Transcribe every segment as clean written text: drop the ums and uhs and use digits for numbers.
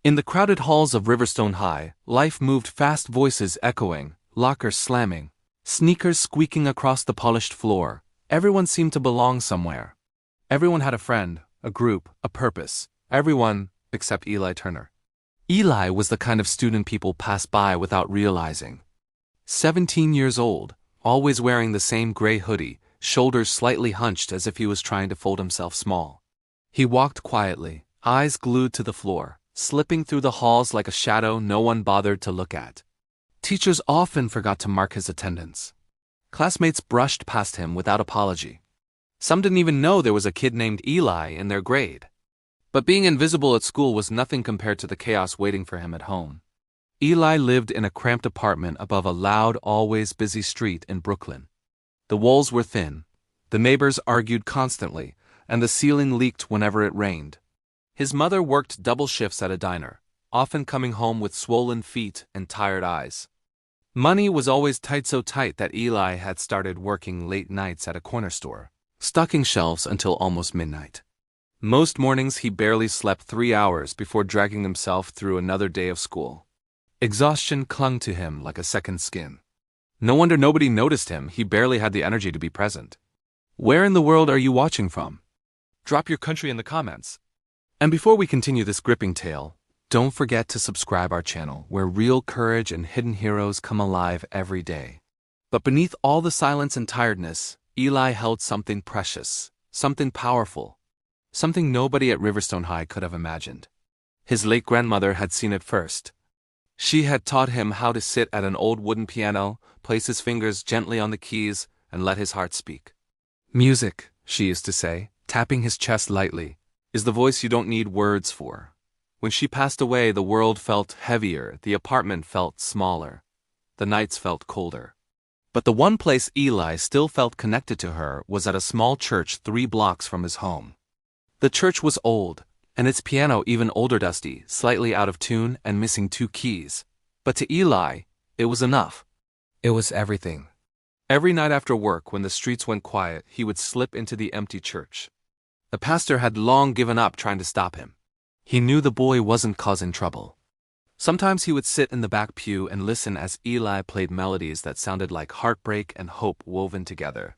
In the crowded halls of Riverstone High, life moved fast, voices echoing, lockers slamming, sneakers squeaking across the polished floor. Everyone seemed to belong somewhere. Everyone had a friend, a group, a purpose. Everyone, except Eli Turner. Eli was the kind of student people pass by without realizing. 17 years old, always wearing the same gray hoodie, shoulders slightly hunched as if he was trying to fold himself small. He walked quietly, eyes glued to the floor, slipping through the halls like a shadow no one bothered to look at. Teachers often forgot to mark his attendance. Classmates brushed past him without apology. Some didn't even know there was a kid named Eli in their grade. But being invisible at school was nothing compared to the chaos waiting for him at home. Eli lived in a cramped apartment above a loud, always busy street in Brooklyn. The walls were thin, the neighbors argued constantly, and the ceiling leaked whenever it rained. His mother worked double shifts at a diner, often coming home with swollen feet and tired eyes. Money was always tight, so tight that Eli had started working late nights at a corner store, stocking shelves until almost midnight. Most mornings he barely slept 3 hours before dragging himself through another day of school. Exhaustion clung to him like a second skin. No wonder nobody noticed him, he barely had the energy to be present. Where in the world are you watching from? Drop your country in the comments. And before we continue this gripping tale, don't forget to subscribe our channel, where real courage and hidden heroes come alive every day. But beneath all the silence and tiredness, Eli held something precious, something powerful, something nobody at Riverstone High could have imagined. His late grandmother had seen it first. She had taught him how to sit at an old wooden piano, place his fingers gently on the keys, and let his heart speak. Music, she used to say, tapping his chest lightly, is the voice you don't need words for. When she passed away, the world felt heavier, the apartment felt smaller, the nights felt colder. But the one place Eli still felt connected to her was at a small church 3 blocks from his home. The church was old, and its piano even older, dusty, slightly out of tune and missing 2 keys. But to Eli, it was enough. It was everything. Every night after work, when the streets went quiet, he would slip into the empty church. The pastor had long given up trying to stop him. He knew the boy wasn't causing trouble. Sometimes he would sit in the back pew and listen as Eli played melodies that sounded like heartbreak and hope woven together.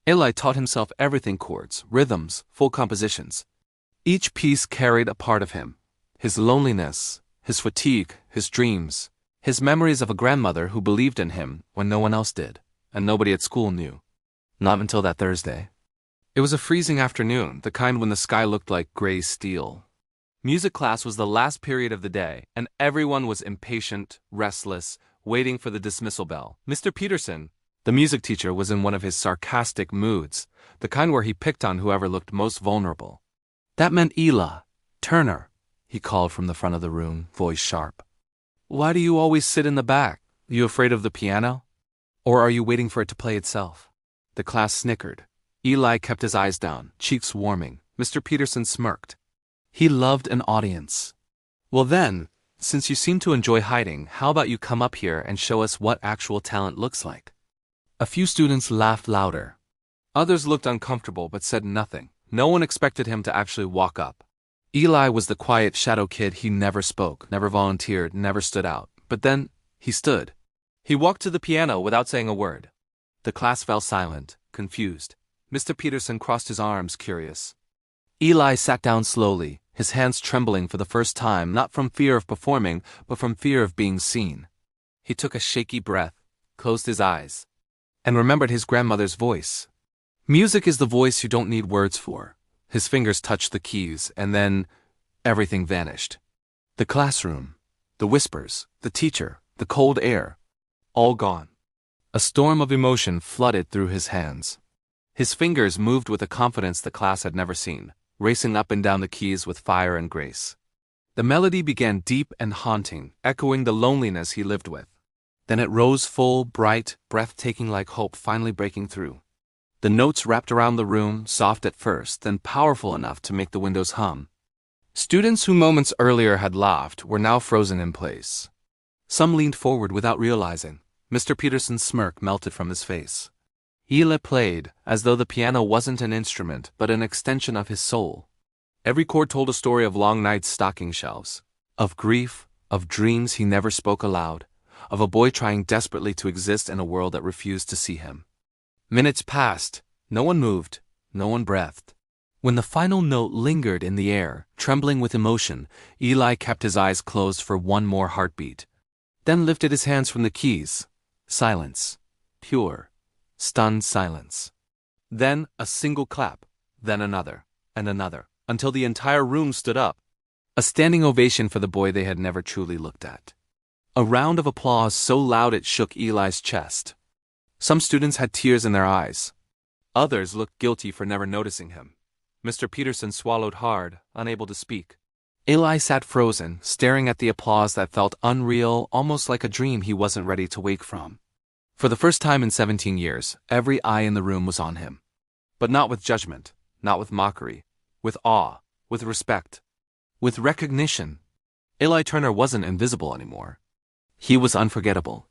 Eli taught himself everything: chords, rhythms, full compositions. Each piece carried a part of him: his loneliness, his fatigue, his dreams, his memories of a grandmother who believed in him when no one else did, and nobody at school knew. Not until that Thursday. It was a freezing afternoon, the kind when the sky looked like gray steel. Music class was the last period of the day, and everyone was impatient, restless, waiting for the dismissal bell. Mr. Peterson, the music teacher, was in one of his sarcastic moods, the kind where he picked on whoever looked most vulnerable. That meant Eli Turner, he called from the front of the room, voice sharp. Why do you always sit in the back? Are you afraid of the piano? Or are you waiting for it to play itself? The class snickered. Eli kept his eyes down, cheeks warming. Mr. Peterson smirked. He loved an audience. Well then, since you seem to enjoy hiding, how about you come up here and show us what actual talent looks like? A few students laughed louder. Others looked uncomfortable but said nothing. No one expected him to actually walk up. Eli was the quiet shadow kid. He never spoke, never volunteered, never stood out. But then, he stood. He walked to the piano without saying a word. The class fell silent, confused. Mr. Peterson crossed his arms, curious. Eli sat down slowly, his hands trembling for the first time, not from fear of performing, but from fear of being seen. He took a shaky breath, closed his eyes, and remembered his grandmother's voice. Music is the voice you don't need words for. His fingers touched the keys, and then everything vanished. The classroom, the whispers, the teacher, the cold air, all gone. A storm of emotion flooded through his hands. His fingers moved with a confidence the class had never seen, racing up and down the keys with fire and grace. The melody began deep and haunting, echoing the loneliness he lived with. Then it rose full, bright, breathtaking, like hope finally breaking through. The notes wrapped around the room, soft at first, then powerful enough to make the windows hum. Students who moments earlier had laughed were now frozen in place. Some leaned forward without realizing. Mr. Peterson's smirk melted from his face. Eli played, as though the piano wasn't an instrument, but an extension of his soul. Every chord told a story of long nights stocking shelves, Of grief, of dreams he never spoke aloud, of a boy trying desperately to exist in a world that refused to see him. Minutes passed. No one moved. No one breathed. When the final note lingered in the air, trembling with emotion, Eli kept his eyes closed for one more heartbeat. Then lifted his hands from the keys. Silence. Pure, stunned silence. Then a single clap, then another, and another, until the entire room stood up. A standing ovation for the boy they had never truly looked at. A round of applause so loud it shook Eli's chest. Some students had tears in their eyes. Others looked guilty for never noticing him. Mr. Peterson swallowed hard, unable to speak. Eli sat frozen, staring at the applause that felt unreal, almost like a dream he wasn't ready to wake from. For the first time in 17 years, every eye in the room was on him. But not with judgment, not with mockery, with awe, with respect, with recognition. Eli Turner wasn't invisible anymore. He was unforgettable.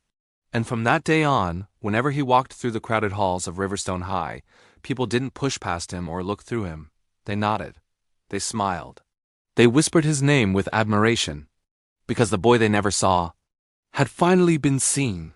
And from that day on, whenever he walked through the crowded halls of Riverstone High, people didn't push past him or look through him. They nodded. They smiled. They whispered his name with admiration, because the boy they never saw had finally been seen.